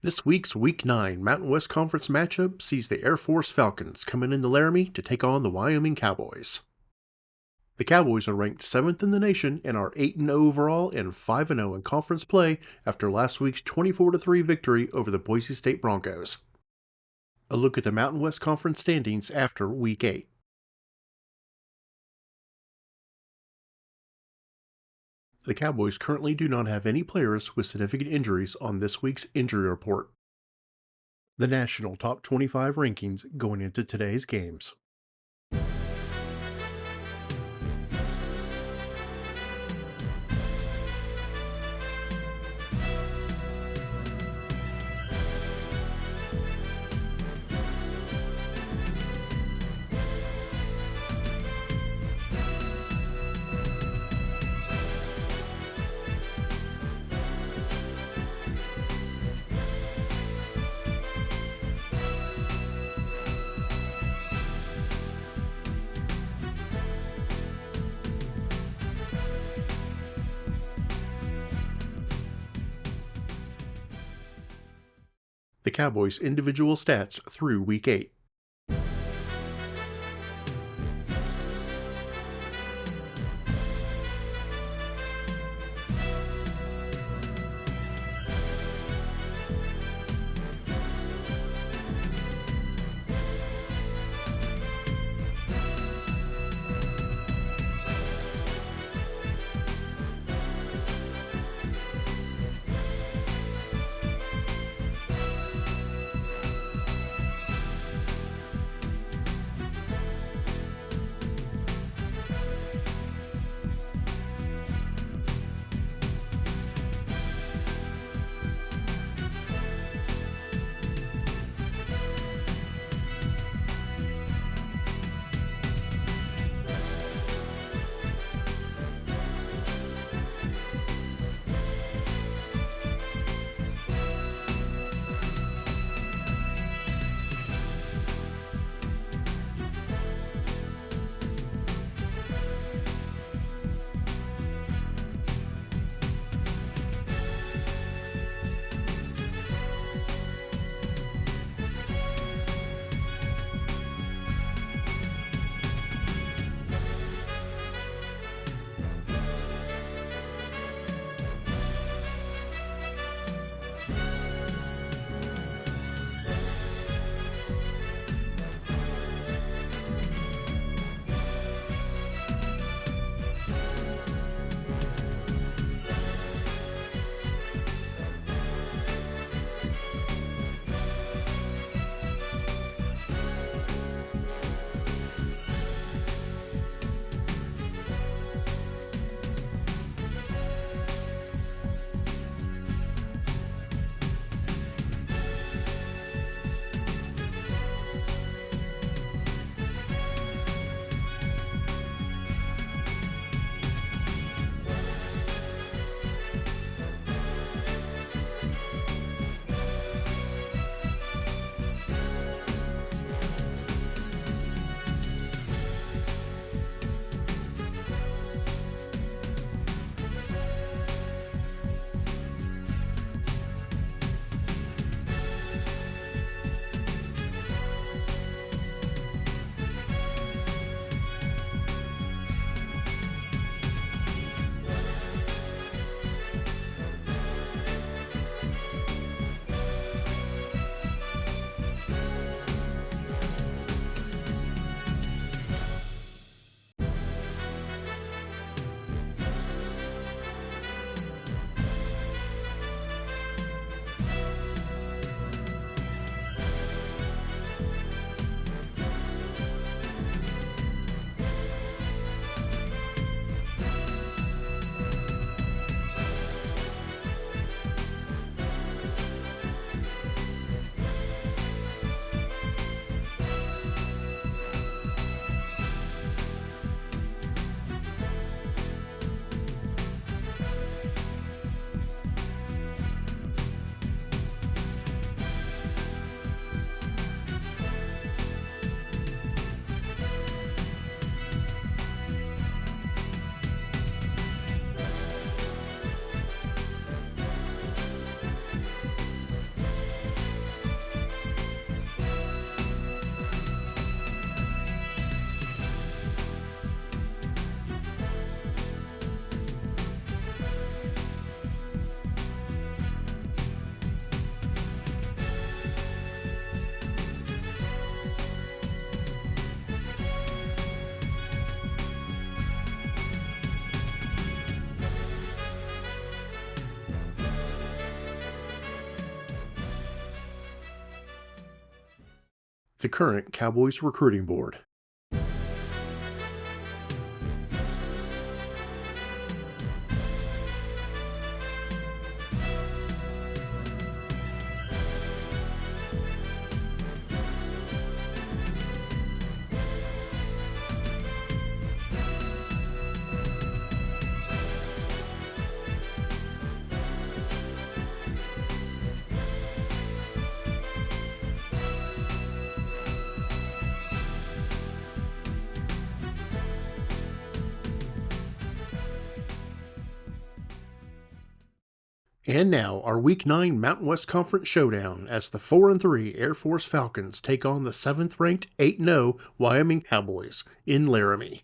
This week's Week 9 Mountain West Conference matchup sees the Air Force Falcons coming into Laramie to take on the Wyoming Cowboys. The Cowboys are ranked 7th in the nation and are 8-0 overall and 5-0 in conference play after last week's 24-3 victory over the Boise State Broncos. A look at the Mountain West Conference standings after Week 8. The Cowboys currently do not have any players with significant injuries on this week's injury report. The national top 25 rankings going into today's games. The Cowboys' individual stats through Week 8. the current Cowboys recruiting board. And now, our Week 9 Mountain West Conference showdown as the 4-3 Air Force Falcons take on the 7th-ranked 8-0 Wyoming Cowboys in Laramie.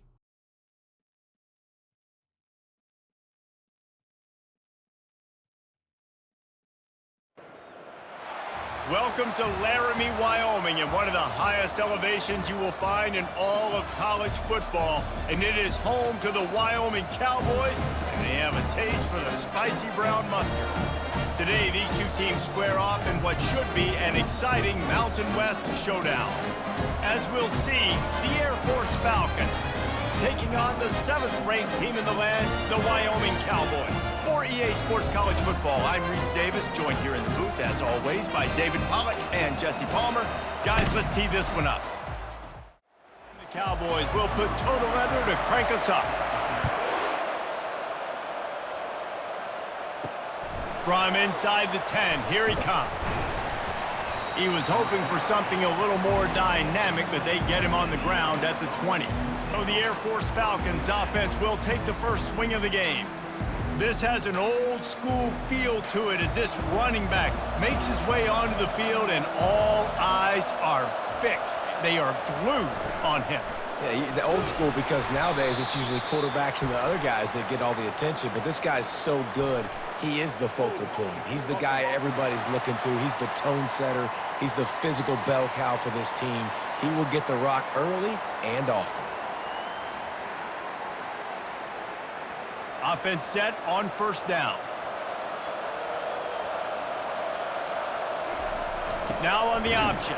Welcome to Laramie, Wyoming, and one of the highest elevations you will find in all of college football. And it is home to the Wyoming Cowboys, and they have a taste for the spicy brown mustard. Today, these two teams square off in what should be an exciting Mountain West showdown. As we'll see, the Air Force Falcons taking on the 7th-ranked team in the land, the Wyoming Cowboys. For EA Sports College Football, I'm Reese Davis, joined here in the booth, as always, by David Pollack and Jesse Palmer. Guys, let's tee this one up. The Cowboys will put total leather to crank us up. From inside the 10, here he comes. He was hoping for something a little more dynamic, but they get him on the ground at the 20. So the Air Force Falcons offense will take the first swing of the game. This has an old-school feel to it as this running back makes his way onto the field and all eyes are fixed. They are glued on him. Yeah, the old school, because nowadays it's usually quarterbacks and the other guys that get all the attention, but this guy's so good. He is the focal point. He's the guy everybody's looking to. He's the tone setter. He's the physical bell cow for this team. He will get the rock early and often. Offense set on first down. Now on the option.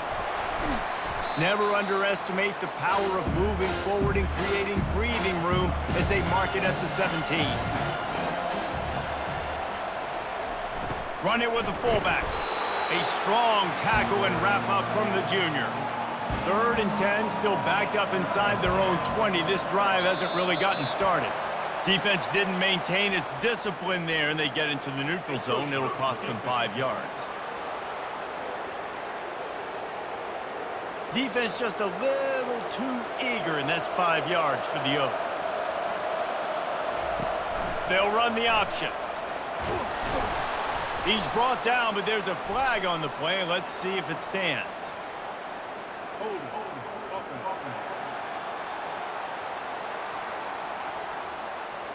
Never underestimate the power of moving forward and creating breathing room as they mark it at the 17. Run it with the fullback. A strong tackle and wrap up from the junior. 3rd and 10, still backed up inside their own 20. This drive hasn't really gotten started. Defense didn't maintain its discipline there, and they get into the neutral zone. It'll cost them 5 yards. Defense just a little too eager, and that's 5 yards for the Oak. They'll run the option. He's brought down, but there's a flag on the play. Let's see if it stands.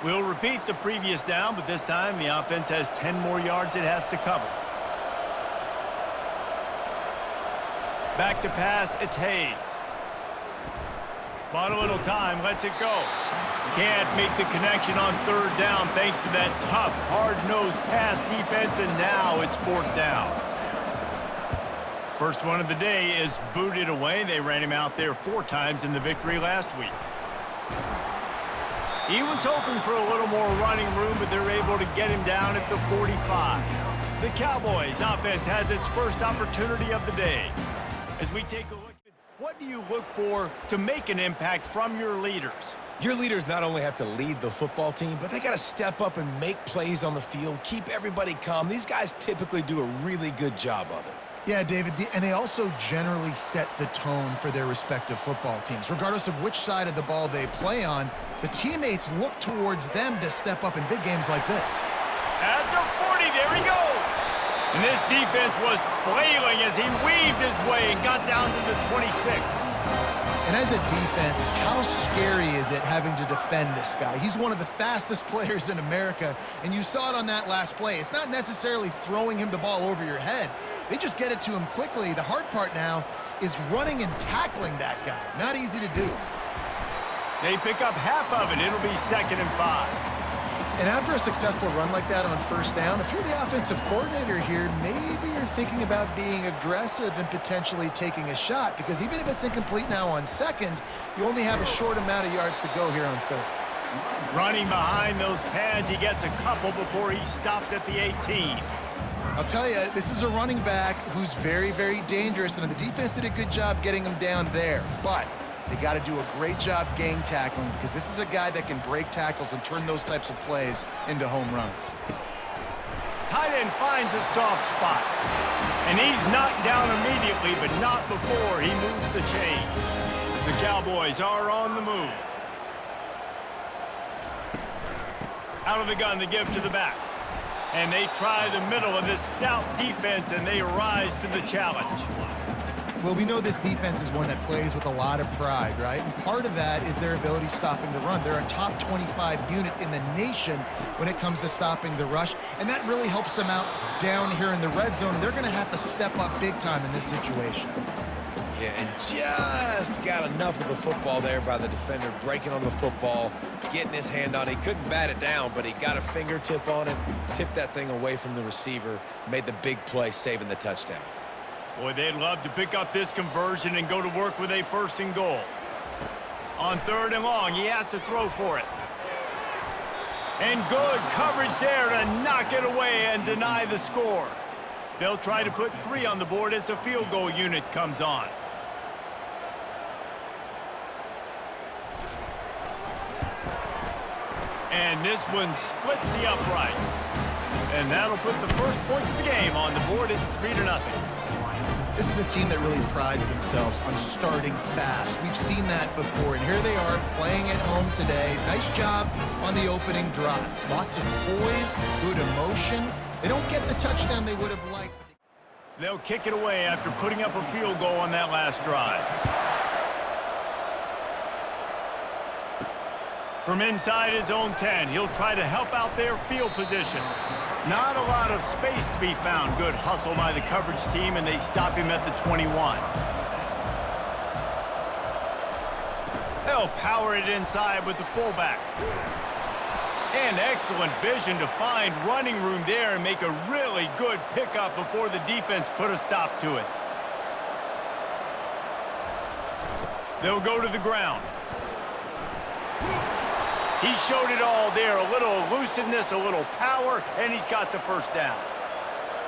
We'll repeat the previous down, but this time the offense has 10 more yards it has to cover. Back to pass, it's Hayes. Bought a little time, lets it go. Can't make the connection on 3rd down thanks to that tough, hard-nosed pass defense, and now it's 4th down. First one of the day is booted away. They ran him out there 4 times in the victory last week. He was hoping for a little more running room, but they're able to get him down at the 45. The Cowboys offense has its first opportunity of the day. As we take a look at what do you look for to make an impact from your leaders? Your leaders not only have to lead the football team, but they got to step up and make plays on the field, keep everybody calm. These guys typically do a really good job of it. Yeah, David, and they also generally set the tone for their respective football teams. Regardless of which side of the ball they play on, the teammates look towards them to step up in big games like this. At the 40, there he goes. And this defense was flailing as he weaved his way and got down to the 26. And as a defense, how scary is it having to defend this guy? He's one of the fastest players in America, and you saw it on that last play. It's not necessarily throwing him the ball over your head. They just get it to him quickly. The hard part now is running and tackling that guy. Not easy to do. They pick up half of it. It'll be 2nd and 5. And after a successful run like that on first down, if you're the offensive coordinator here, maybe you're thinking about being aggressive and potentially taking a shot, because even if it's incomplete now on second, you only have a short amount of yards to go here on third. Running behind those pads, he gets a couple before he's stopped at the 18. I'll tell you, this is a running back who's very, very dangerous, and the defense did a good job getting him down there. But they got to do a great job gang tackling, because this is a guy that can break tackles and turn those types of plays into home runs. Tight end finds a soft spot. And he's knocked down immediately, but not before he moves the chains. The Cowboys are on the move. Out of the gun to give to the back. And they try the middle of this stout defense, and they rise to the challenge. Well, we know this defense is one that plays with a lot of pride, right? And part of that is their ability stopping the run. They're a top 25 unit in the nation when it comes to stopping the rush, and that really helps them out down here in the red zone. They're going to have to step up big time in this situation. Yeah, and just got enough of the football there by the defender, breaking on the football, getting his hand on it. He couldn't bat it down, but he got a fingertip on it, tipped that thing away from the receiver, made the big play, saving the touchdown. Boy, they'd love to pick up this conversion and go to work with a 1st and goal. On 3rd and long, he has to throw for it. And good coverage there to knock it away and deny the score. They'll try to put 3 on the board as the field goal unit comes on. And this one splits the uprights. And that'll put the first points of the game on the board. It's 3-0. This is a team that really prides themselves on starting fast. We've seen that before, and here they are playing at home today. Nice job on the opening drive. Lots of poise, good emotion. They don't get the touchdown they would have liked. They'll kick it away after putting up a field goal on that last drive. From inside his own 10, he'll try to help out their field position. Not a lot of space to be found. Good hustle by the coverage team, and they stop him at the 21. They'll power it inside with the fullback. And excellent vision to find running room there and make a really good pickup before the defense put a stop to it. They'll go to the ground. He showed it all there, a little elusiveness, a little power, and he's got the first down.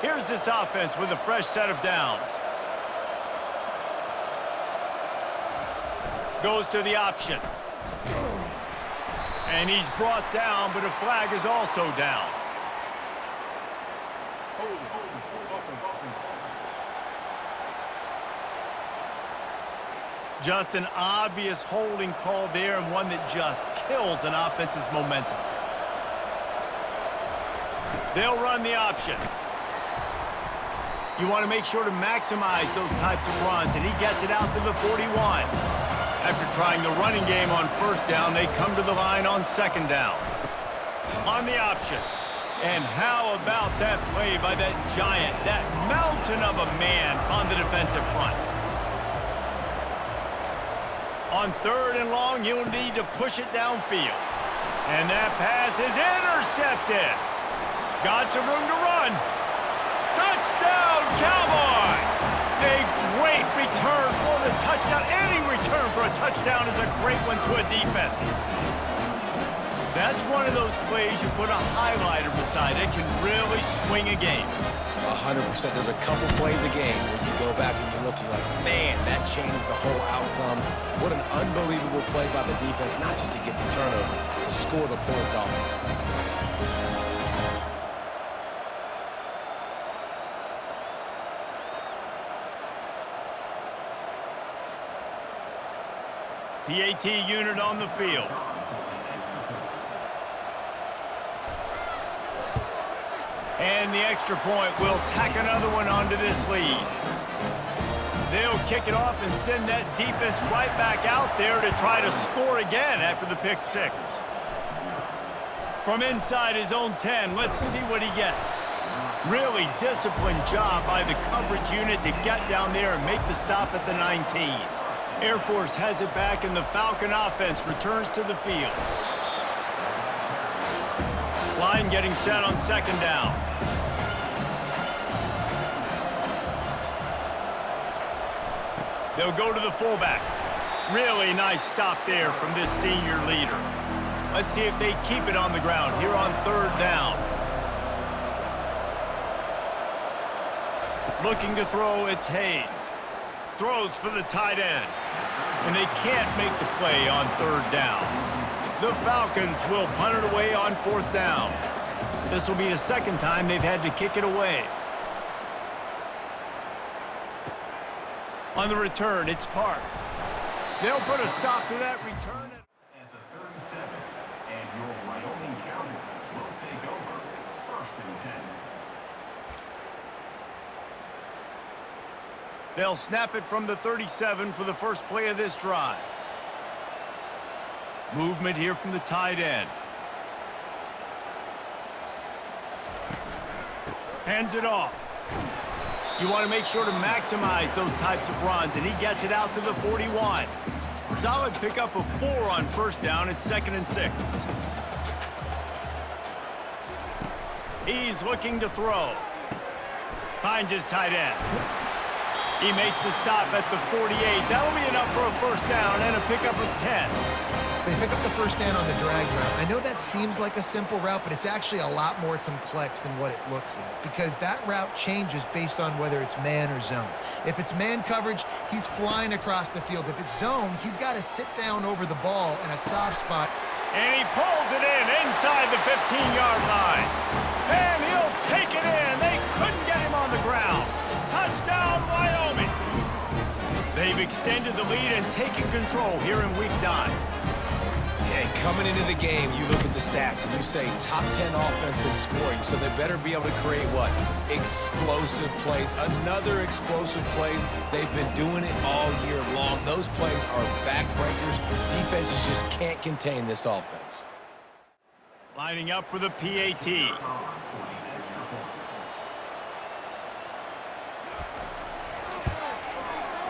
Here's this offense with a fresh set of downs. Goes to the option. And he's brought down, but a flag is also down. Just an obvious holding call there, and one that just kills an offense's momentum. They'll run the option. You want to make sure to maximize those types of runs, and he gets it out to the 41. After trying the running game on 1st down, they come to the line on 2nd down. On the option. And how about that play by that giant, that mountain of a man on the defensive front? On 3rd and long, he'll need to push it downfield. And that pass is intercepted. Got some room to run. Touchdown, Cowboys! A great return for the touchdown. Any return for a touchdown is a great one to a defense. That's one of those plays you put a highlighter beside it, can really swing a game. 100%. There's a couple plays a game where you go back and you look, you're like, man, that changed the whole outcome. What an unbelievable play by the defense, not just to get the turnover, to score the points off. PAT unit on the field. And the extra point will tack another one onto this lead. They'll kick it off and send that defense right back out there to try to score again after the pick 6. From inside his own 10, let's see what he gets. Really disciplined job by the coverage unit to get down there and make the stop at the 19. Air Force has it back, and the Falcon offense returns to the field. line getting set on second down. They'll go to the fullback. Really nice stop there from this senior leader. Let's see if they keep it on the ground here on third down. Looking to throw, it's Hayes. Throws for the tight end. And they can't make the play on third down. The Falcons will punt it away on fourth down. This will be the second time they've had to kick it away. On the return, it's Parks. They'll put a stop to that return. At the 37, and your Wyoming Cowboys will take over 1st and 10. They'll snap it from the 37 for the first play of this drive. Movement here from the tight end. Hands it off. You want to make sure to maximize those types of runs, and he gets it out to the 41. Solid pickup of 4 on first down. It's 2nd and 6. He's looking to throw. Finds his tight end. He makes the stop at the 48. That'll be enough for a first down and a pickup of 10. They pick up the first down on the drag route. I know that seems like a simple route, but it's actually a lot more complex than what it looks like because that route changes based on whether it's man or zone. If it's man coverage, he's flying across the field. If it's zone, he's got to sit down over the ball in a soft spot. And he pulls it in inside the 15-yard line. And he'll take it in. They couldn't get him on the ground. Touchdown, Wyoming. They've extended the lead and taken control here in week 9. And coming into the game, you look at the stats and you say top 10 offense in scoring, so they better be able to create what? Explosive plays. Another explosive plays. They've been doing it all year long. Those plays are backbreakers. Defenses just can't contain this offense. Lining up for the PAT.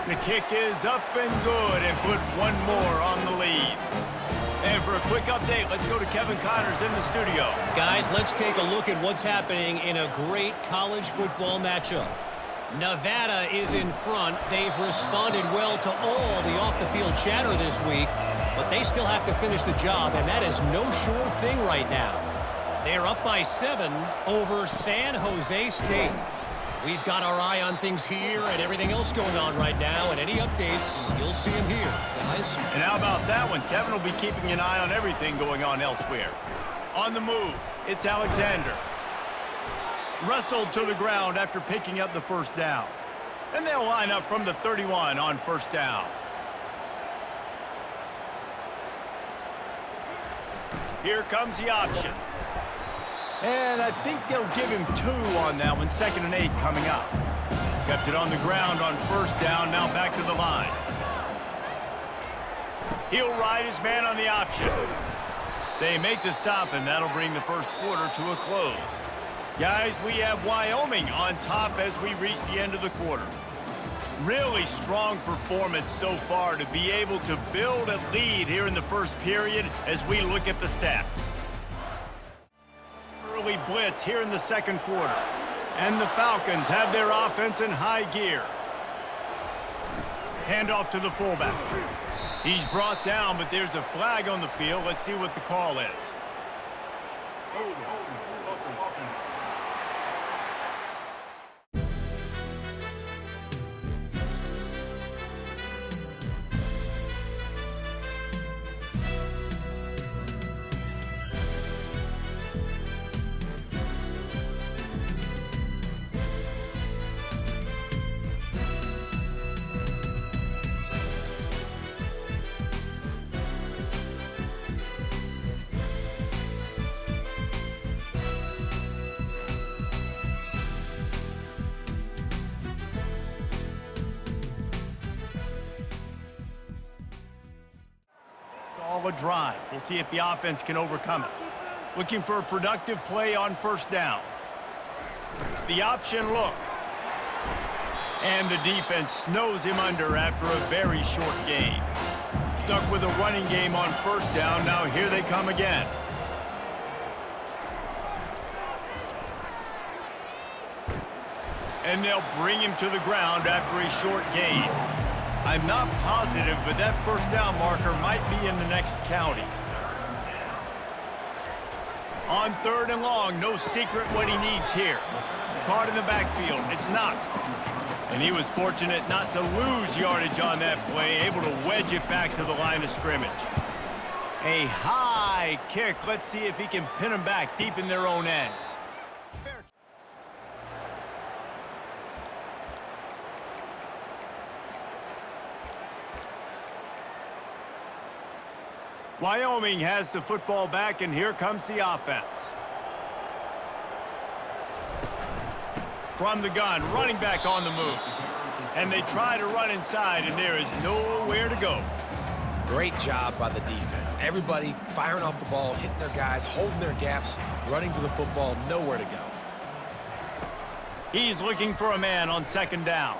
The kick is up and good and put one more on the lead. And for a quick update, let's go to Kevin Connors in the studio. Guys, let's take a look at what's happening in a great college football matchup. Nevada is in front. They've responded well to all the off-the-field chatter this week, but they still have to finish the job, and that is no sure thing right now. They're up by 7 over San Jose State. We've got our eye on things here and everything else going on right now, and any updates, you'll see them here, guys. And how about that one? Kevin will be keeping an eye on everything going on elsewhere. On the move, it's Alexander. Wrestled to the ground after picking up the first down. And they'll line up from the 31 on first down. Here comes the option. And I think they'll give him 2 on that one. 2nd and 8 coming up. Kept it on the ground on first down. Now back to the line. He'll ride his man on the option. They make the stop, and that'll bring the first quarter to a close. Guys, we have Wyoming on top as we reach the end of the quarter. Really strong performance so far to be able to build a lead here in the first period as we look at the stats. Early blitz here in the second quarter. And the Falcons have their offense in high gear. Handoff to the fullback. He's brought down, but there's a flag on the field. Let's see what the call is. A drive. We'll see if the offense can overcome it. Looking for a productive play on first down. The option look. And the defense snows him under after a very short game. Stuck with a running game on first down. Now here they come again. And they'll bring him to the ground after a short gain. I'm not positive, but that first down marker might be in the next county. On 3rd and long, no secret what he needs here. Caught in the backfield, it's Knox. And he was fortunate not to lose yardage on that play, able to wedge it back to the line of scrimmage. A high kick. Let's see if he can pin them back deep in their own end. Wyoming has the football back, and here comes the offense. From the gun, running back on the move. And they try to run inside, and there is nowhere to go. Great job by the defense. Everybody firing off the ball, hitting their guys, holding their gaps, running to the football, nowhere to go. He's looking for a man on 2nd down.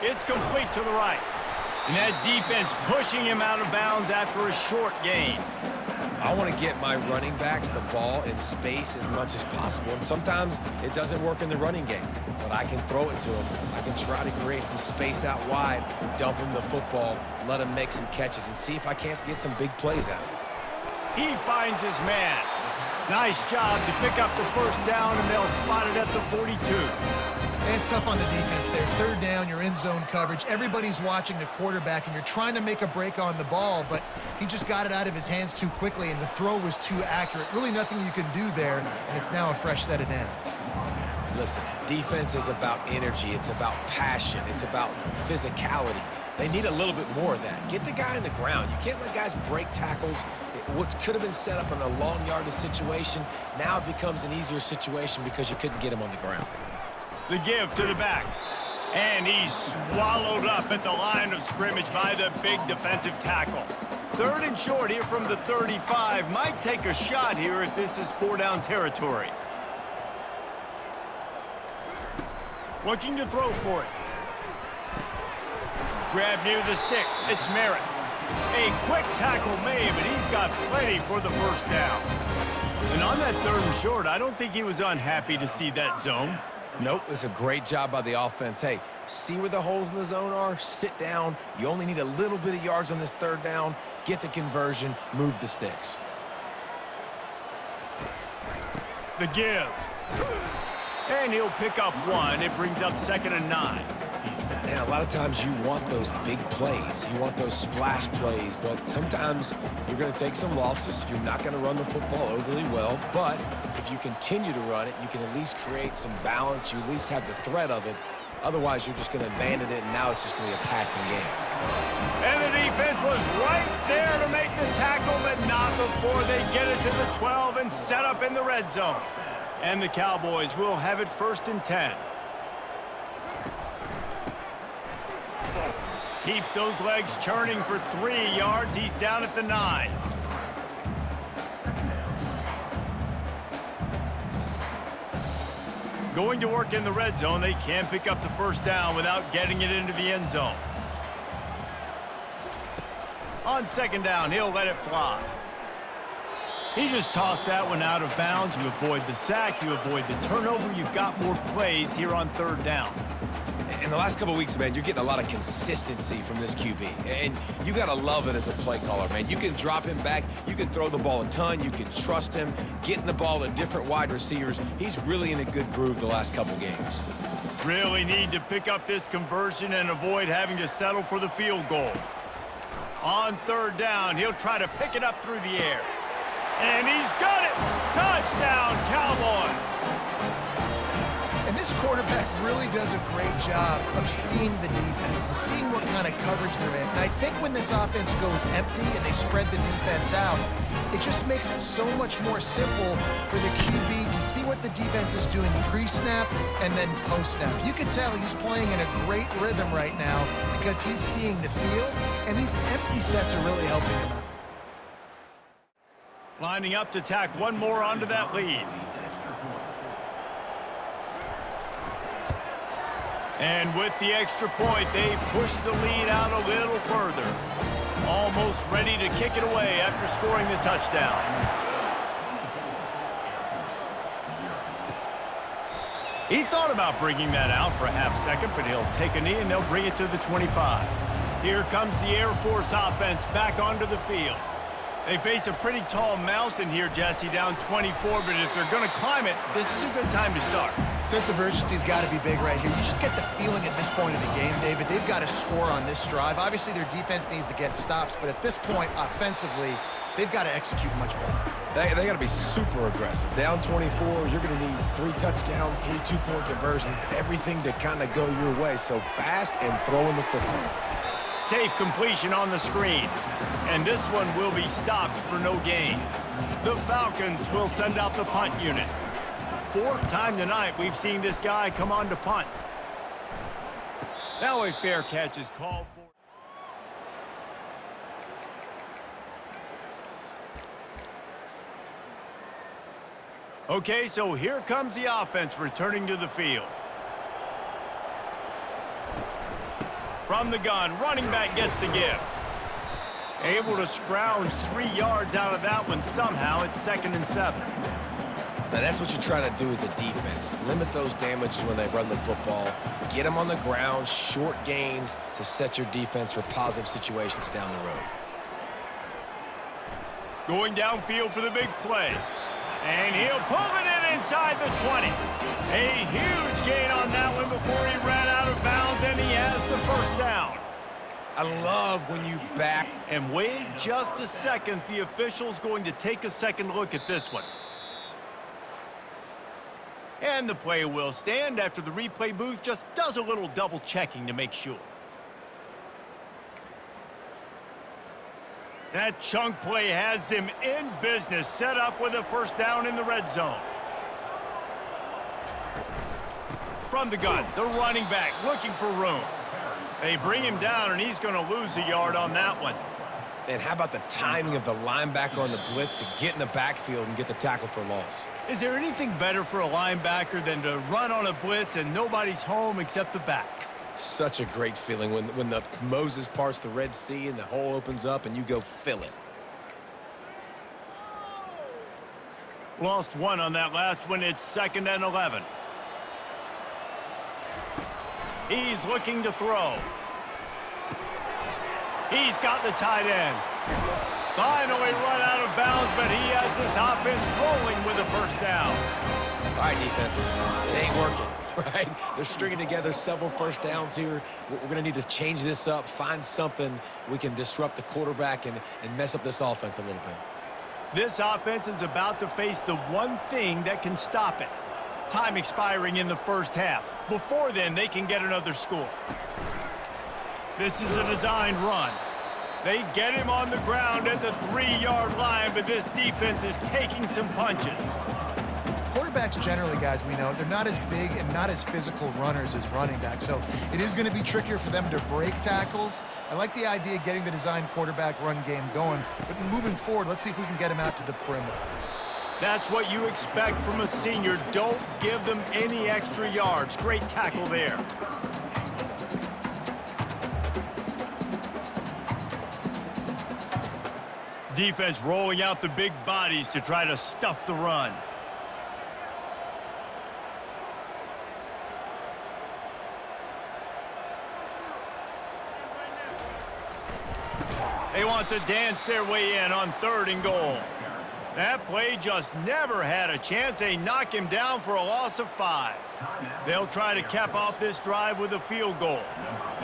It's complete to the right. And that defense pushing him out of bounds after a short gain. I want to get my running backs the ball in space as much as possible. And sometimes it doesn't work in the running game, but I can throw it to him. I can try to create some space out wide, dump him the football, let him make some catches, and see if I can't get some big plays out of him. He finds his man. Nice job to pick up the first down, and they'll spot it at the 42. And it's tough on the defense there. 3rd down, you're in zone coverage. Everybody's watching the quarterback, and you're trying to make a break on the ball, but he just got it out of his hands too quickly, and the throw was too accurate. Really nothing you can do there, and it's now a fresh set of downs. Listen, defense is about energy. It's about passion. It's about physicality. They need a little bit more of that. Get the guy on the ground. You can't let guys break tackles. What could have been set up in a long yardage situation, now it becomes an easier situation because you couldn't get him on the ground. The give to the back. And he's swallowed up at the line of scrimmage by the big defensive tackle. 3rd and short here from the 35. Might take a shot here if this is 4-down territory. Looking to throw for it. Grab near the sticks. It's Merritt. A quick tackle made, but he's got plenty for the first down. And on that 3rd and short, I don't think he was unhappy to see that zone. Nope, it's a great job by the offense. Hey, see where the holes in the zone are? Sit down. You only need a little bit of yards on this 3rd down. Get the conversion. Move the sticks. The give. And he'll pick up 1. It brings up 2nd and 9. And a lot of times you want those big plays. You want those splash plays, but sometimes you're going to take some losses. You're not going to run the football overly well, but if you continue to run it, you can at least create some balance. You at least have the threat of it. Otherwise, you're just going to abandon it, and now it's just going to be a passing game. And the defense was right there to make the tackle, but not before they get it to the 12 and set up in the red zone. And the Cowboys will have it 1st and 10. Keeps those legs churning for 3 yards. He's down at the 9. Going to work in the red zone. They can pick up the first down without getting it into the end zone. On 2nd down, he'll let it fly. He just tossed that one out of bounds. You avoid the sack. You avoid the turnover. You've got more plays here on 3rd down. In the last couple of weeks, man, you're getting a lot of consistency from this QB. And you got to love it as a play caller, man. You can drop him back. You can throw the ball a ton. You can trust him, getting the ball to different wide receivers. He's really in a good groove the last couple games. Really need to pick up this conversion and avoid having to settle for the field goal. On 3rd down, he'll try to pick it up through the air. And he's got it! Touchdown, Cowboys! And this quarterback really does a great job of seeing the defense and seeing what kind of coverage they're in. And I think when this offense goes empty and they spread the defense out, it just makes it so much more simple for the QB to see what the defense is doing pre-snap and then post-snap. You can tell he's playing in a great rhythm right now because he's seeing the field, and these empty sets are really helping him out. Lining up to tack one more onto that lead. And with the extra point, they push the lead out a little further. Almost ready to kick it away after scoring the touchdown. He thought about bringing that out for a half second, but he'll take a knee and they'll bring it to the 25. Here comes the Air Force offense back onto the field. They face a pretty tall mountain here, Jesse, down 24, but if they're going to climb it, this is a good time to start. Sense of urgency's got to be big right here. You just get the feeling at this point of the game, David, they've got to score on this drive. Obviously, their defense needs to get stops, but at this point, offensively, they've got to execute much better. They got to be super aggressive. Down 24, you're going to need 3 touchdowns, 3 two-point conversions, everything to kind of go your way. So fast and throwing the football. Safe completion on the screen. And this one will be stopped for no gain. The Falcons will send out the punt unit. 4th time tonight we've seen this guy come on to punt. Now a fair catch is called for. Okay, so here comes the offense returning to the field. From the gun, running back gets the give. Able to scrounge 3 yards out of that one somehow. It's 2nd and 7. Now, that's what you try to do as a defense. Limit those damages when they run the football. Get them on the ground, short gains to set your defense for positive situations down the road. Going downfield for the big play. And he'll pull it in inside the 20. A huge gain on that one before he ran out of bounds, and he has the first down. I love when you back. And wait just a second. The official's going to take a second look at this one. And the play will stand after the replay booth just does a little double checking to make sure. That chunk play has them in business, set up with a first down in the red zone. From the gun, the running back looking for room. They bring him down, and he's going to lose a yard on that one. And how about the timing of the linebacker on the blitz to get in the backfield and get the tackle for loss? Is there anything better for a linebacker than to run on a blitz and nobody's home except the back? Such a great feeling when the Moses parts the Red Sea and the hole opens up and you go fill it. Lost one on that last one. It's 2nd and 11. He's looking to throw. He's got the tight end. Finally run out of bounds, but he has this offense rolling with a first down. All right, defense. It ain't working, right? They're stringing together several first downs here. We're going to need to change this up, find something we can disrupt the quarterback and mess up this offense a little bit. This offense is about to face the one thing that can stop it. Time expiring in the first half. Before then, they can get another score. This is a designed run. They get him on the ground at the 3-yard line, but this defense is taking some punches. Quarterbacks generally, guys, we know, they're not as big and not as physical runners as running backs, so it is going to be trickier for them to break tackles. I like the idea of getting the designed quarterback run game going, but moving forward, let's see if we can get him out to the perimeter. That's what you expect from a senior. Don't give them any extra yards. Great tackle there. Defense rolling out the big bodies to try to stuff the run. They want to dance their way in on 3rd and goal. That play just never had a chance. They knock him down for a loss of 5. They'll try to cap off this drive with a field goal.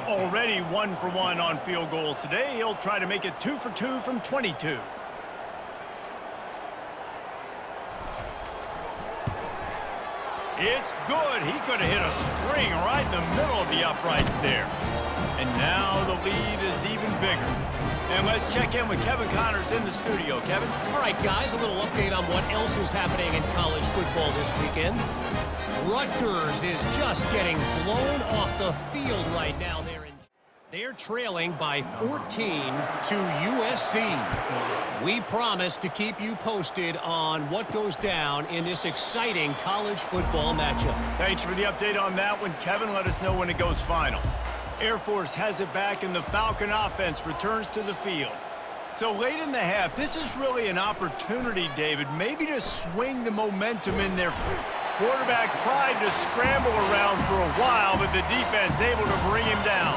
Already 1 for 1 on field goals today. He'll try to make it 2 for 2 from 22. It's good. He could have hit a string right in the middle of the uprights there. And now the lead is even bigger. And let's check in with Kevin Connors in the studio. Kevin? All right, guys, a little update on what else is happening in college football this weekend. Rutgers is just getting blown off the field right now. They're trailing by 14 to USC. We promise to keep you posted on what goes down in this exciting college football matchup. Thanks for the update on that one, Kevin. Let us know when it goes final. Air Force has it back, and the Falcon offense returns to the field. So late in the half, this is really an opportunity, David, maybe to swing the momentum in their favor. Quarterback tried to scramble around for a while, but the defense able to bring him down.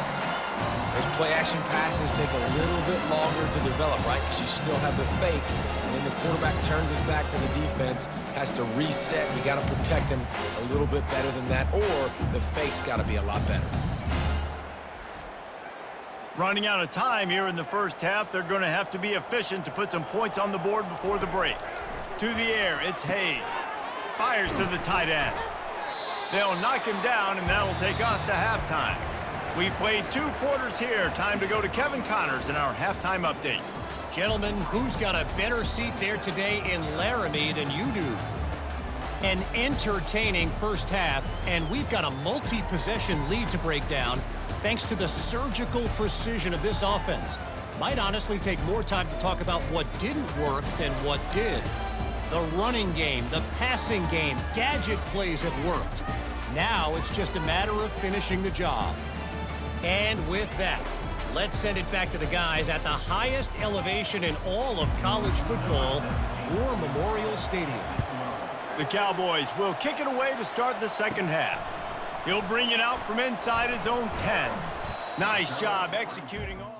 Those play-action passes take a little bit longer to develop, right? Because you still have the fake, and then the quarterback turns his back to the defense, has to reset. You got to protect him a little bit better than that, or the fake's got to be a lot better. Running out of time here in the first half, they're going to have to be efficient to put some points on the board before the break. To the air, it's Hayes. Fires to the tight end. They'll knock him down, and that'll take us to halftime. We've played 2 quarters here. Time to go to Kevin Connors in our halftime update. Gentlemen, who's got a better seat there today in Laramie than you do? An entertaining first half, and we've got a multi-possession lead to break down thanks to the surgical precision of this offense. Might honestly take more time to talk about what didn't work than what did. The running game, the passing game, gadget plays have worked. Now it's just a matter of finishing the job. And with that, let's send it back to the guys at the highest elevation in all of college football, War Memorial Stadium. The Cowboys will kick it away to start the second half. He'll bring it out from inside his own 10. Nice job executing all.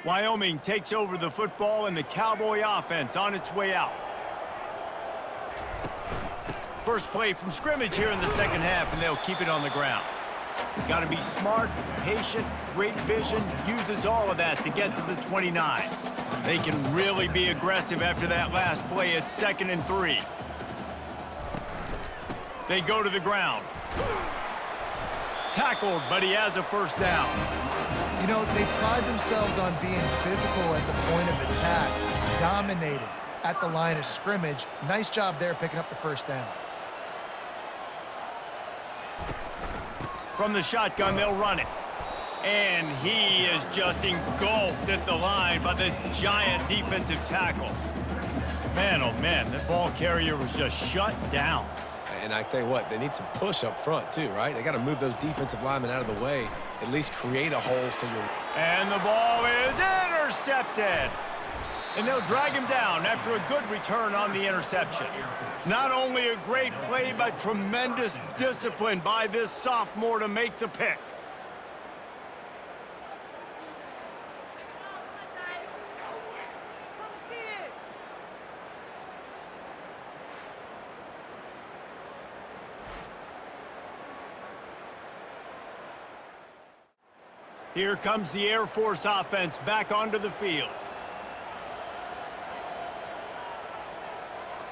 Wyoming takes over the football and the Cowboy offense on its way out. First play from scrimmage here in the second half, and they'll keep it on the ground. Got to be smart, patient, great vision, uses all of that to get to the 29. They can really be aggressive after that last play. It's 2nd and 3. They go to the ground. Tackled, but he has a first down. You know, they pride themselves on being physical at the point of attack, dominated at the line of scrimmage. Nice job there picking up the first down. From the shotgun, they'll run it. And he is just engulfed at the line by this giant defensive tackle. Man, oh man, that ball carrier was just shut down. And I tell you what, they need some push up front too, right? They got to move those defensive linemen out of the way, at least create a hole so you're... And the ball is intercepted. And they'll drag him down after a good return on the interception. Not only a great play, but tremendous discipline by this sophomore to make the pick. Here comes the Air Force offense back onto the field.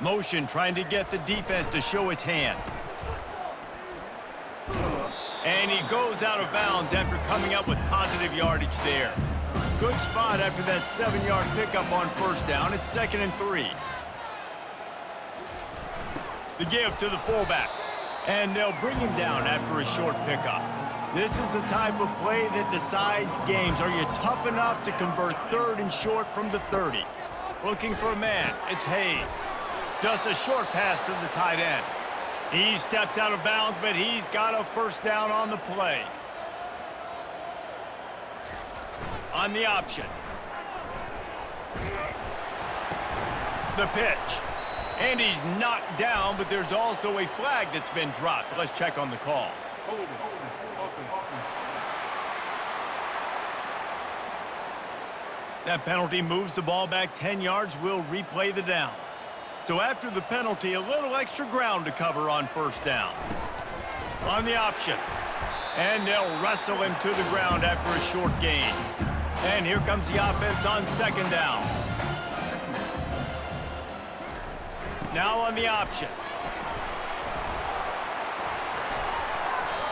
Motion trying to get the defense to show his hand. And he goes out of bounds after coming up with positive yardage there. Good spot after that 7-yard pickup on first down. It's 2nd and 3. The give to the fullback. And they'll bring him down after a short pickup. This is the type of play that decides games. Are you tough enough to convert 3rd and short from the 30? Looking for a man. It's Hayes. Just a short pass to the tight end. He steps out of bounds, but he's got a first down on the play. On the option. The pitch. And he's knocked down, but there's also a flag that's been dropped. Let's check on the call. That penalty moves the ball back 10 yards. We'll replay the down. So after the penalty, a little extra ground to cover on first down. On the option. And they'll wrestle him to the ground after a short gain. And here comes the offense on 2nd down. Now on the option.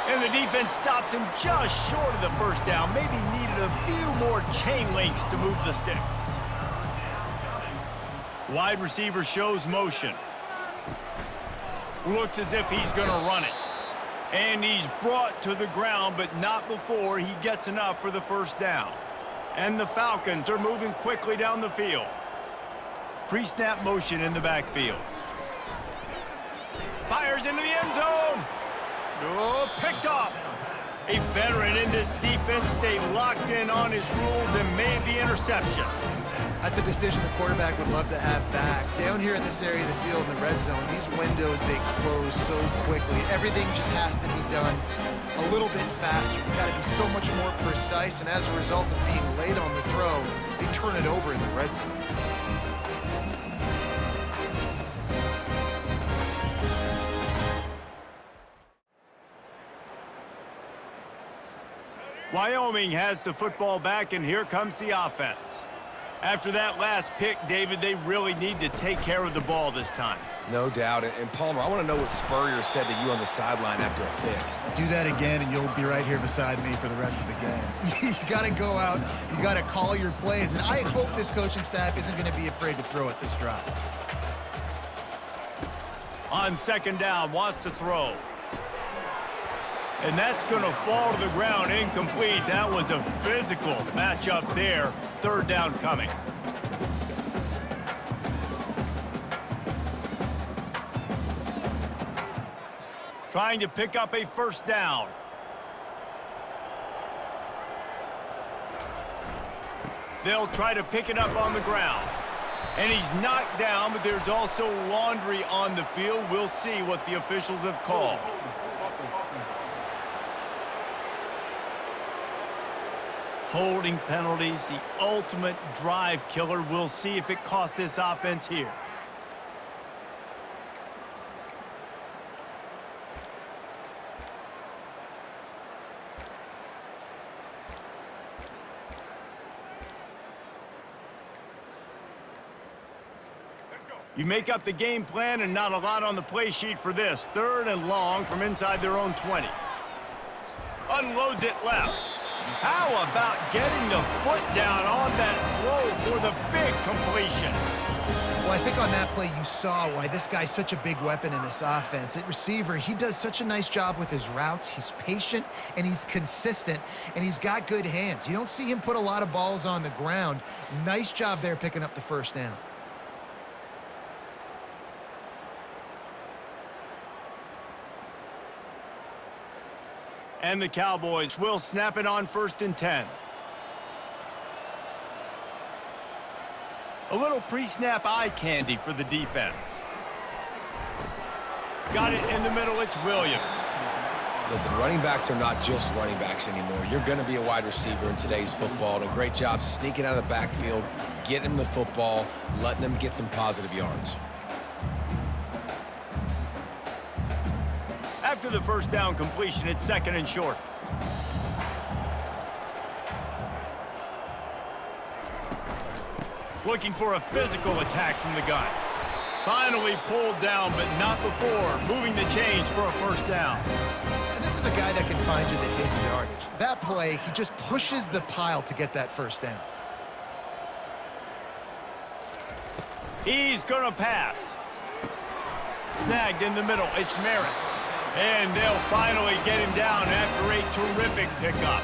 And the defense stops him just short of the first down. Maybe needed a few more chain links to move the sticks. Wide receiver shows motion. Looks as if he's going to run it. And he's brought to the ground, but not before he gets enough for the first down. And the Falcons are moving quickly down the field. Pre-snap motion in the backfield. Fires into the end zone. Oh, picked off. A veteran in this defense stayed locked in on his rules and made the interception. That's a decision the quarterback would love to have back. Down here in this area of the field in the red zone, these windows, they close so quickly. Everything just has to be done a little bit faster. You've got to be so much more precise, and as a result of being late on the throw, they turn it over in the red zone. Wyoming has the football back, and here comes the offense. After that last pick, David, they really need to take care of the ball this time. No doubt. And Palmer, I want to know what Spurrier said to you on the sideline after a pick. Do that again, and you'll be right here beside me for the rest of the game. You got to go out. You got to call your plays. And I hope this coaching staff isn't going to be afraid to throw at this drive. On 2nd down, wants to throw. And that's going to fall to the ground incomplete. That was a physical matchup there. 3rd down coming. Trying to pick up a first down. They'll try to pick it up on the ground. And he's knocked down, but there's also laundry on the field. We'll see what the officials have called. Holding penalties, the ultimate drive killer. We'll see if it costs this offense here. You make up the game plan and not a lot on the play sheet for this. 3rd and long from inside their own 20. Unloads it left. How about getting the foot down on that throw for the big completion? Well, I think on that play you saw why this guy's such a big weapon in this offense. At receiver, he does such a nice job with his routes. He's patient, and he's consistent, and he's got good hands. You don't see him put a lot of balls on the ground. Nice job there picking up the first down. And the Cowboys will snap it on 1st and 10. A little pre-snap eye candy for the defense. Got it in the middle, it's Williams. Listen, running backs are not just running backs anymore. You're going to be a wide receiver in today's football. And a great job sneaking out of the backfield, getting them the football, letting them get some positive yards. After the first down completion, it's 2nd and short. Looking for a physical attack from the gun. Finally pulled down, but not before. Moving the chains for a first down. And this is a guy that can find you the hidden yardage. That play, he just pushes the pile to get that first down. He's going to pass. Snagged in the middle. It's Merritt. And they'll finally get him down after a terrific pickup.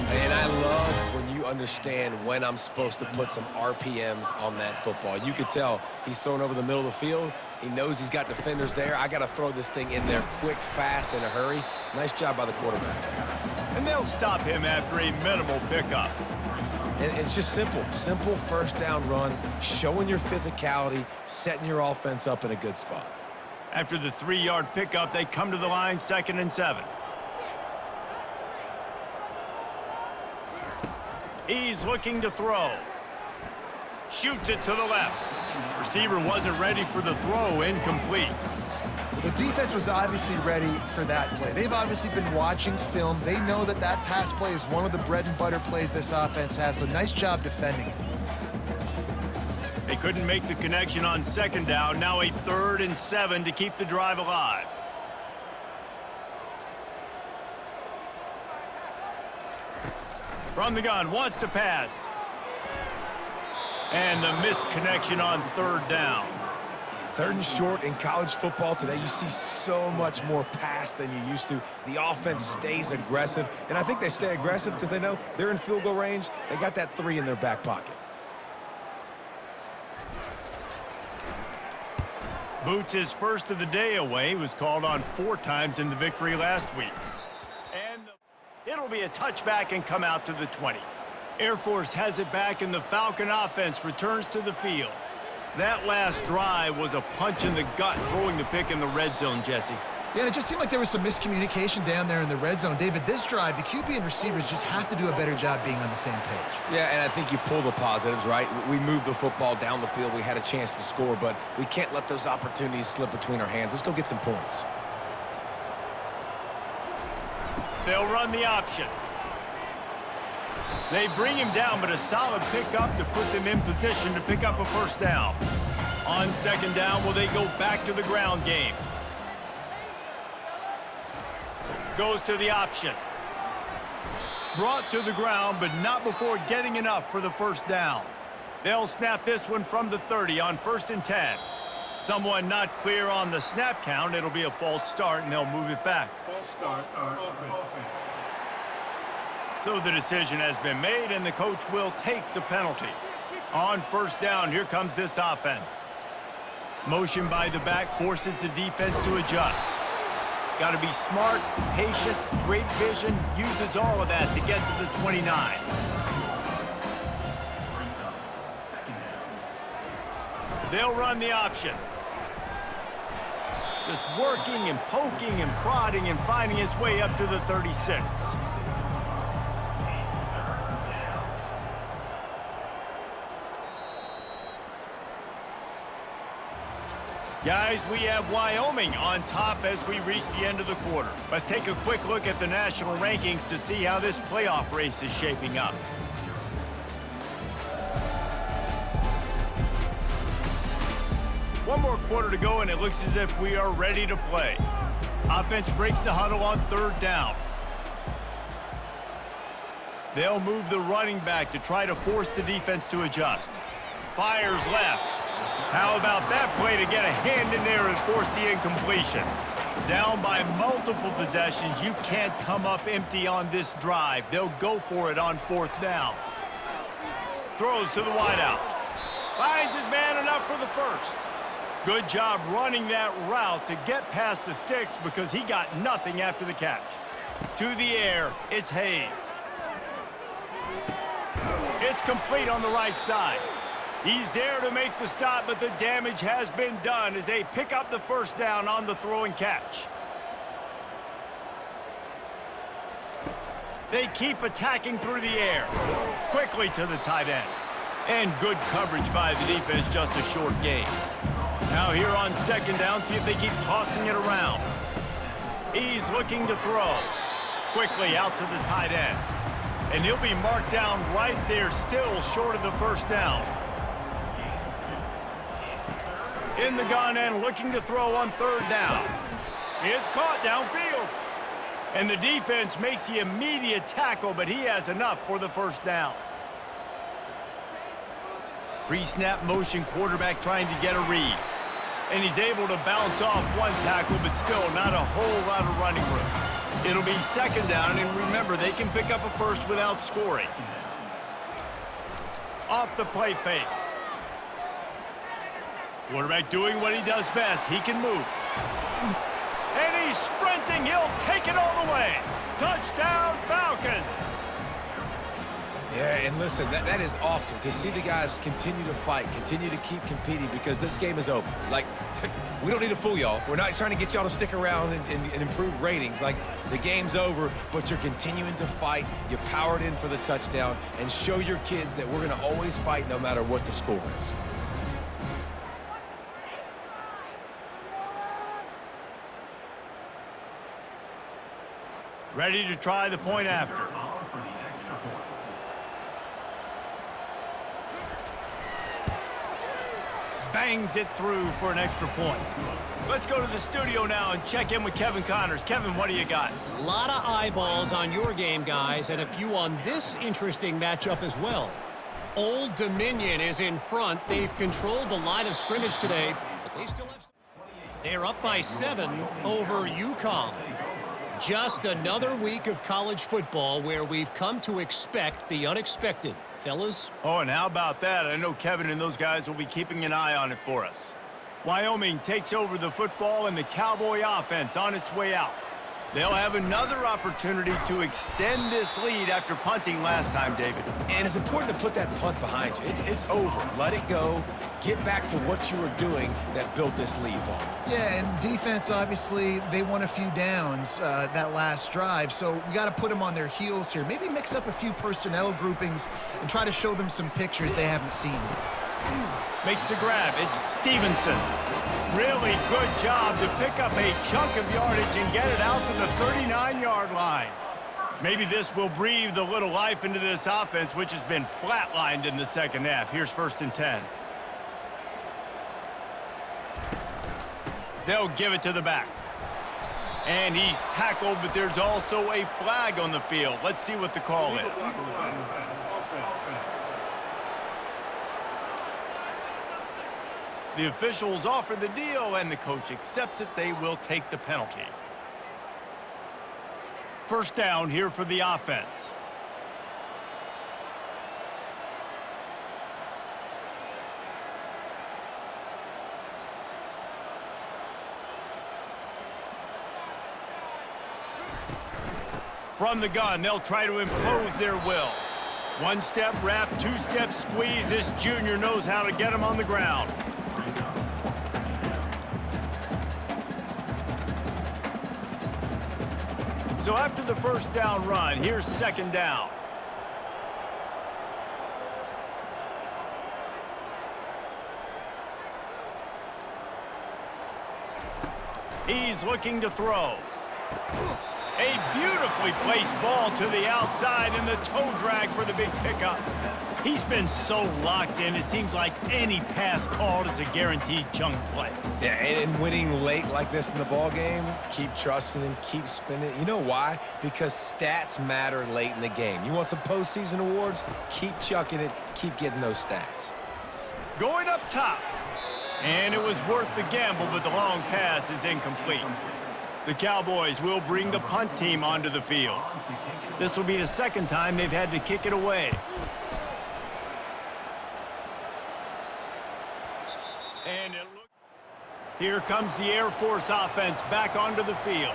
And I love when you understand when I'm supposed to put some RPMs on that football. You could tell he's thrown over the middle of the field. He knows he's got defenders there. I got to throw this thing in there quick, fast, in a hurry. Nice job by the quarterback. And they'll stop him after a minimal pickup. And it's just simple. Simple first down run, showing your physicality, setting your offense up in a good spot. After the 3-yard pickup, they come to the line, 2nd and 7. He's looking to throw. Shoots it to the left. Receiver wasn't ready for the throw, incomplete. The defense was obviously ready for that play. They've obviously been watching film. They know that that pass play is one of the bread and butter plays this offense has, so nice job defending it. They couldn't make the connection on 2nd down. Now a 3rd and 7 to keep the drive alive. From the gun, wants to pass. And the missed connection on 3rd down. 3rd and short in college football today, you see so much more pass than you used to. The offense stays aggressive, and I think they stay aggressive because they know they're in field goal range. They got that 3 in their back pocket. Boots his first of the day away. He was called on 4 times in the victory last week. And it'll be a touchback and come out to the 20. Air Force has it back, and the Falcon offense returns to the field. That last drive was a punch in the gut, throwing the pick in the red zone, Jesse. Yeah, and it just seemed like there was some miscommunication down there in the red zone. David, this drive, the QB and receivers just have to do a better job being on the same page. Yeah, and I think you pull the positives, right? We moved the football down the field. We had a chance to score, but we can't let those opportunities slip between our hands. Let's go get some points. They'll run the option. They bring him down, but a solid pickup to put them in position to pick up a first down. On 2nd down, will they go back to the ground game? Goes to the option. Brought to the ground, but not before getting enough for the first down. They'll snap this one from the 30 on 1st and 10. Someone not clear on the snap count. It'll be a false start, and they'll move it back. False start, offense. So the decision has been made, and the coach will take the penalty. On 1st down, here comes this offense. Motion by the back forces the defense to adjust. Got to be smart, patient, great vision, uses all of that to get to the 29. They'll run the option. Just working and poking and prodding and finding his way up to the 36. Guys, we have Wyoming on top as we reach the end of the quarter. Let's take a quick look at the national rankings to see how this playoff race is shaping up. One more quarter to go, and it looks as if we are ready to play. Offense breaks the huddle on 3rd down. They'll move the running back to try to force the defense to adjust. Fires left. How about that play to get a hand in there and force the incompletion? Down by multiple possessions, you can't come up empty on this drive. They'll go for it on 4th down. Throws to the wideout. Finds his man enough for the first. Good job running that route to get past the sticks because he got nothing after the catch. To the air, it's Hayes. It's complete on the right side. He's there to make the stop, but the damage has been done as they pick up the 1st down on the throw and catch. They keep attacking through the air. Quickly to the tight end. And good coverage by the defense, just a short gain. Now here on 2nd down, see if they keep tossing it around. He's looking to throw. Quickly out to the tight end. And he'll be marked down right there, still short of the 1st down. In the gun and looking to throw on 3rd down. It's caught downfield. And the defense makes the immediate tackle, but he has enough for the 1st down. Pre-snap motion, quarterback trying to get a read. And he's able to bounce off one tackle, but still not a whole lot of running room. It'll be 2nd down, and remember, they can pick up a first without scoring. Off the play fake. Quarterback doing what he does best. He can move. And he's sprinting. He'll take it all the way. Touchdown, Falcons. Yeah, and listen, that is awesome to see the guys continue to fight, continue to keep competing because this game is over. Like, we don't need to fool y'all. We're not trying to get y'all to stick around and improve ratings. Like, the game's over, but you're continuing to fight. You powered in for the touchdown and show your kids that we're going to always fight no matter what the score is. Ready to try the point after. Bangs it through for an extra point. Let's go to the studio now and check in with Kevin Connors. Kevin, what do you got? A lot of eyeballs on your game, guys, and a few on this interesting matchup as well. Old Dominion is in front. They've controlled the line of scrimmage today, but they still have... They're up by 7 over UConn. Just another week of college football where we've come to expect the unexpected. Fellas? Oh, and how about that? I know Kevin and those guys will be keeping an eye on it for us. Wyoming takes over the football and the Cowboy offense on its way out. They'll have another opportunity to extend this lead after punting last time, David. And it's important to put that punt behind you. It's over. Let it go. Get back to what you were doing that built this lead, Paul. Yeah, and defense, obviously, they won a few downs that last drive, so we got to put them on their heels here. Maybe mix up a few personnel groupings and try to show them some pictures they haven't seen yet. Makes the grab. It's Stevenson. Really good job to pick up a chunk of yardage and get it out to the 39-yard line. Maybe this will breathe a little life into this offense, which has been flatlined in the 2nd half. Here's 1st and 10. They'll give it to the back. And he's tackled, but there's also a flag on the field. Let's see what the call is. The officials offer the deal, and the coach accepts it. They will take the penalty. 1st down here for the offense. From the gun, they'll try to impose their will. 1-step wrap, 2-step squeeze. This junior knows how to get him on the ground. So after the 1st down run, here's 2nd down. He's looking to throw. A beautifully placed ball to the outside and the toe drag for the big pickup. He's been so locked in, it seems like any pass called is a guaranteed chunk play. Yeah, and winning late like this in the ball game, keep trusting him, keep spinning. You know why? Because stats matter late in the game. You want some postseason awards? Keep chucking it, keep getting those stats. Going up top. And it was worth the gamble, but the long pass is incomplete. The Cowboys will bring the punt team onto the field. This will be the second time they've had to kick it away. And here comes the Air Force offense back onto the field.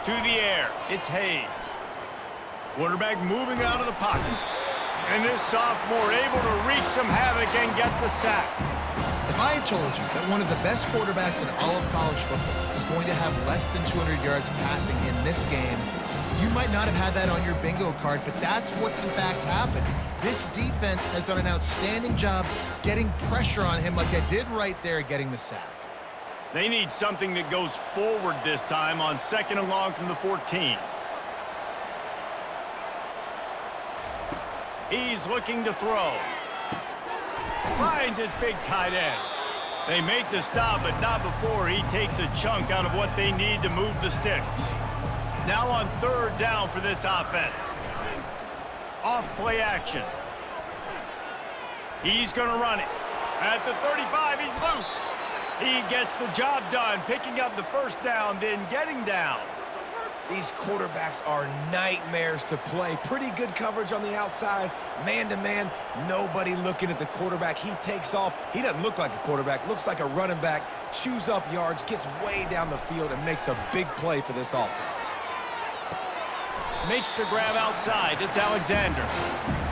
To the air, it's Hayes. Quarterback moving out of the pocket. And this sophomore able to wreak some havoc and get the sack. If I had told you that one of the best quarterbacks in all of college football is going to have less than 200 yards passing in this game, you might not have had that on your bingo card, but that's what's in fact happened. This defense has done an outstanding job getting pressure on him like they did right there, getting the sack. They need something that goes forward this time on 2nd and long from the 14. He's looking to throw. Finds his big tight end. They make the stop, but not before he takes a chunk out of what they need to move the sticks. Now on 3rd down for this offense. Off play action. He's going to run it. At the 35, he's loose. He gets the job done, picking up the 1st down, then getting down. These quarterbacks are nightmares to play. Pretty good coverage on the outside. Man-to-man, nobody looking at the quarterback. He takes off. He doesn't look like a quarterback. Looks like a running back. Chews up yards, gets way down the field, and makes a big play for this offense. Makes the grab outside. It's Alexander.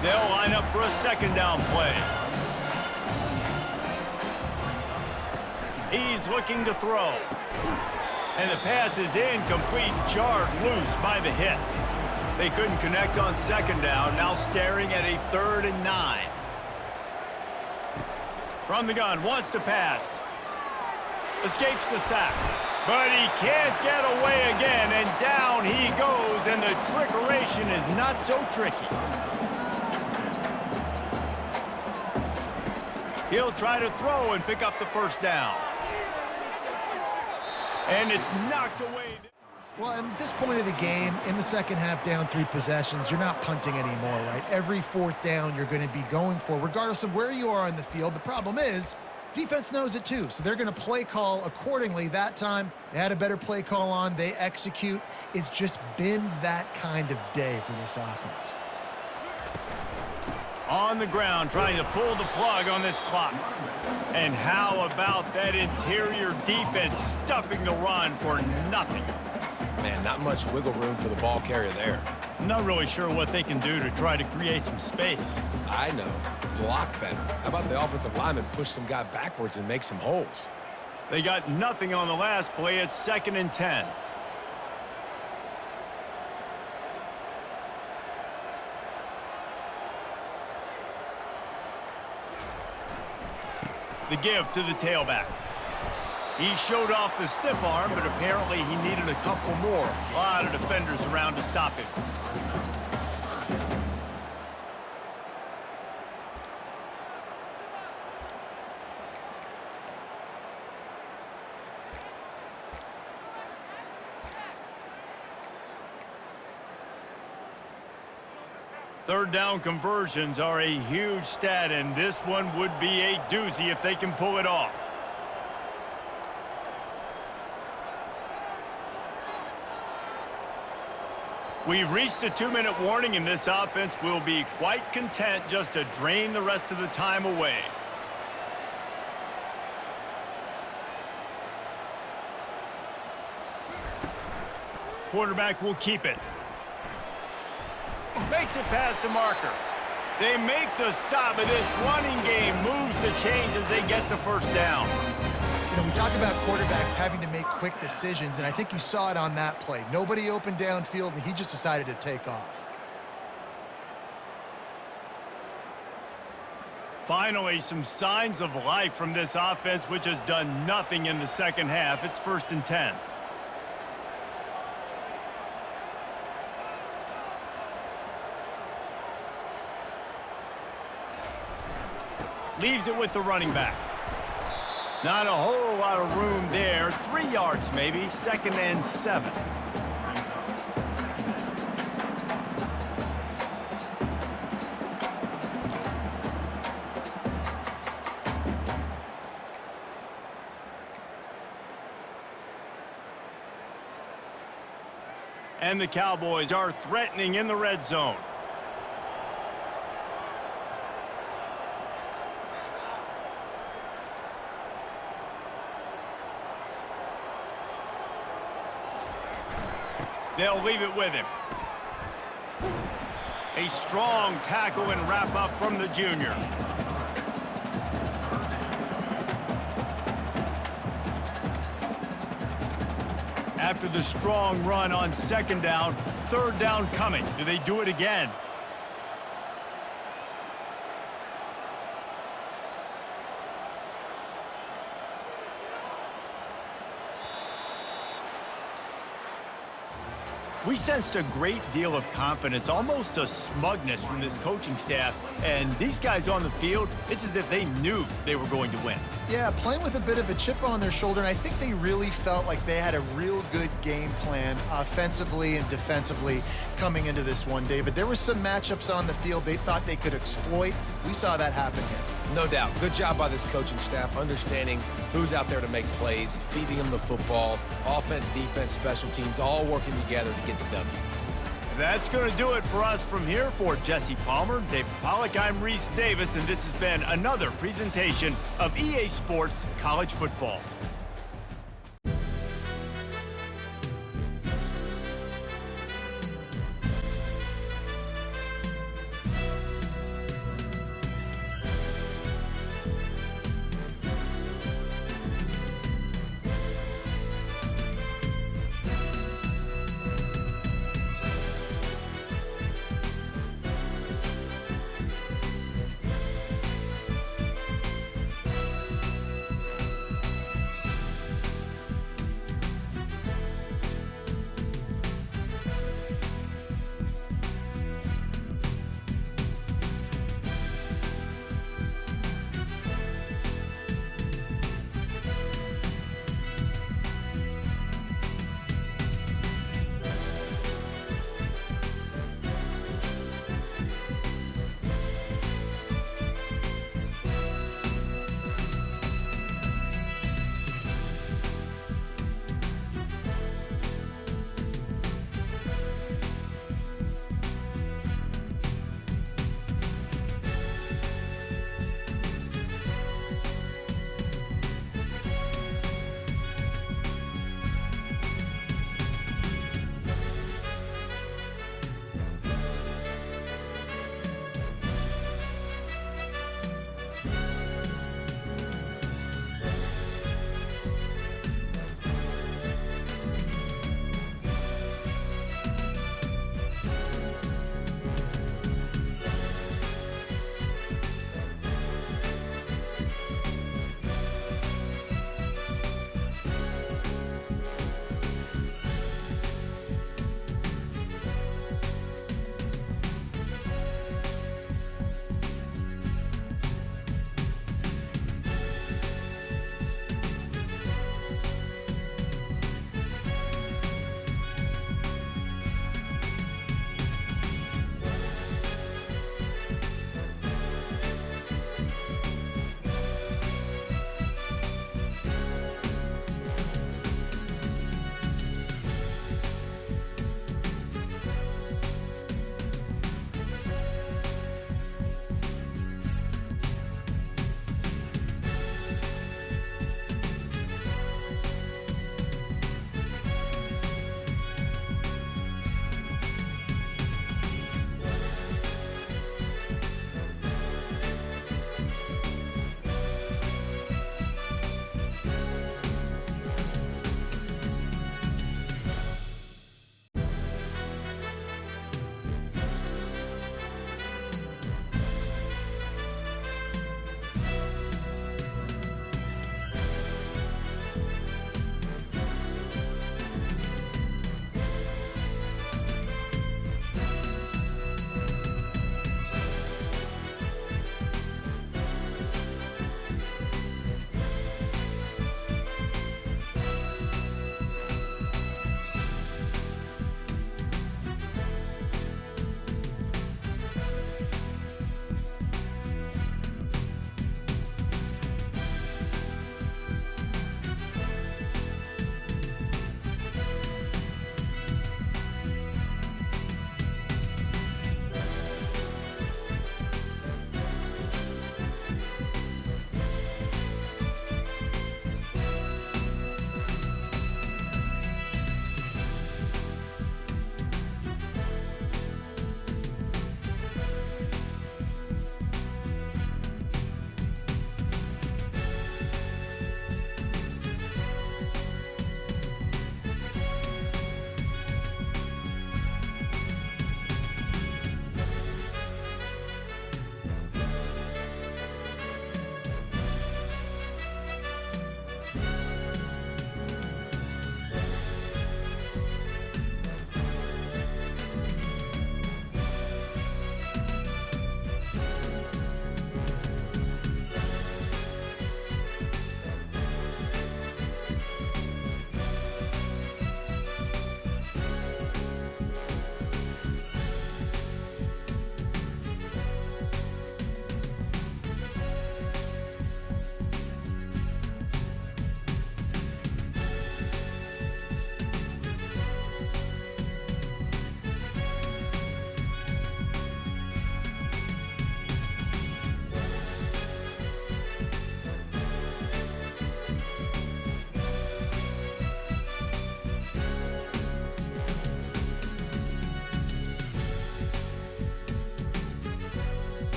They'll line up for a 2nd down play. He's looking to throw. And the pass is incomplete, jarred loose by the hit. They couldn't connect on 2nd down, now staring at a 3rd and 9. From the gun, wants to pass. Escapes the sack. But he can't get away again, and down he goes, and the trickeration is not so tricky. He'll try to throw and pick up the 1st down. And it's knocked away. Well, at this point of the game, in the second half, down 3 possessions, you're not punting anymore, right? Every 4th down you're going to be going for, regardless of where you are on the field. The problem is, defense knows it too, so they're going to play call accordingly. That time, they had a better play call on. They execute. It's just been that kind of day for this offense. On the ground, trying to pull the plug on this clock. And how about that interior defense stuffing the run for nothing? Man, not much wiggle room for the ball carrier there. I'm not really sure what they can do to try to create some space. I know. Block better. How about the offensive lineman push some guy backwards and make some holes? They got nothing on the last play. It's 2nd and 10. The give to the tailback. He showed off the stiff arm, but apparently he needed a couple more. A lot of defenders around to stop him. Third down conversions are a huge stat, and this one would be a doozy if they can pull it off. We've reached the 2-minute warning, and this offense will be quite content just to drain the rest of the time away. Quarterback will keep it. Makes it past the marker. They make the stop, and this running game moves the chains as they get the 1st down. You know, we talk about quarterbacks having to make quick decisions, and I think you saw it on that play. Nobody open downfield, and he just decided to take off. Finally, some signs of life from this offense, which has done nothing in the second half. It's 1st and 10. Leaves it with the running back. Not a whole lot of room there. 3 yards maybe. 2nd and 7. And the Cowboys are threatening in the red zone. They'll leave it with him. A strong tackle and wrap up from the junior. After the strong run on 2nd down, 3rd down coming. Do they do it again? We sensed a great deal of confidence, almost a smugness from this coaching staff. And these guys on the field, it's as if they knew they were going to win. Yeah, playing with a bit of a chip on their shoulder, and I think they really felt like they had a real good game plan offensively and defensively coming into this one, David. There were some matchups on the field they thought they could exploit. We saw that happen here. No doubt. Good job by this coaching staff, understanding who's out there to make plays, feeding them the football, offense, defense, special teams, all working together to get the W. That's going to do it for us from here. For Jesse Palmer, David Pollack, I'm Reese Davis, and this has been another presentation of EA Sports College Football.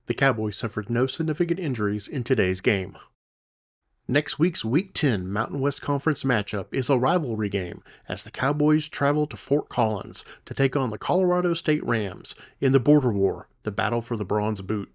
The Cowboys suffered no significant injuries in today's game. Next week's Week 10 Mountain West Conference matchup is a rivalry game as the Cowboys travel to Fort Collins to take on the Colorado State Rams in the Border War, the battle for the Bronze Boot.